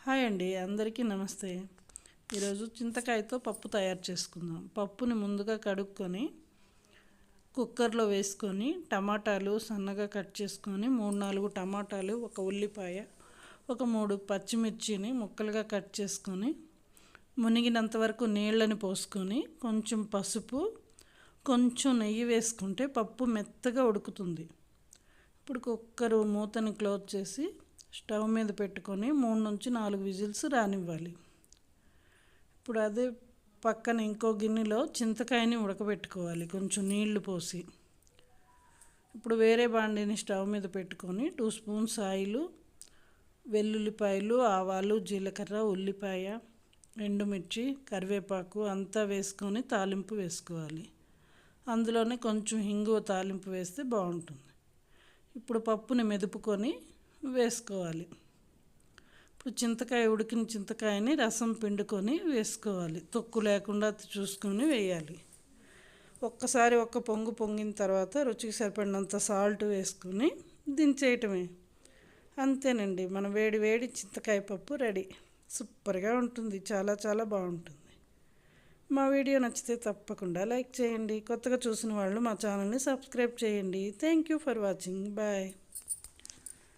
Hi అండి, అందరికీ నమస్తే. ఈరోజు చింతకాయతో పప్పు తయారు చేసుకుందాం. పప్పుని ముందుగా కడుక్కొని కుక్కర్లో వేసుకొని టమాటాలు సన్నగా కట్ చేసుకొని 3-4 టమాటాలు, ఒక ఉల్లిపాయ, ఒక 3 పచ్చిమిర్చిని ముక్కలుగా కట్ చేసుకొని మునిగినంత వరకు నీళ్ళని పోసుకొని కొంచెం పసుపు, కొంచెం నెయ్యి వేసుకుంటే పప్పు మెత్తగా ఉడుకుతుంది. ఇప్పుడు కుక్కర్ మూతని క్లోజ్ చేసి స్టవ్ మీద పెట్టుకొని 3-4 విజిల్స్ రానివ్వాలి. ఇప్పుడు అదే పక్కన ఇంకో గిన్నెలో చింతకాయని ఉడకబెట్టుకోవాలి కొంచెం నీళ్లు పోసి. ఇప్పుడు వేరే బాండీని స్టవ్ మీద పెట్టుకొని 2 స్పూన్స్ ఆయిల్, వెల్లుల్లిపాయలు, ఆవాలు, జీలకర్ర, ఉల్లిపాయ, ఎండుమిర్చి, కరివేపాకు అంతా వేసుకొని తాలింపు వేసుకోవాలి. అందులోనే కొంచెం ఇంగువ తాలింపు వేస్తే బాగుంటుంది. ఇప్పుడు పప్పుని మెదుపుకొని వేసుకోవాలి. ఇప్పుడు ఉడికిన చింతకాయని రసం పిండుకొని వేసుకోవాలి. తొక్కు లేకుండా చూసుకొని వేయాలి. ఒక్కసారి పొంగు పొంగిన తర్వాత రుచికి సరిపడినంత సాల్ట్ వేసుకొని దించేయటమే. అంతేనండి, మన వేడి వేడి చింతకాయ పప్పు రెడీ. సూపర్గా ఉంటుంది, చాలా చాలా బాగుంటుంది. మా వీడియో నచ్చితే తప్పకుండా లైక్ చేయండి. కొత్తగా చూసిన వాళ్ళు మా ఛానల్ని సబ్స్క్రైబ్ చేయండి. Thank you for watching. Bye.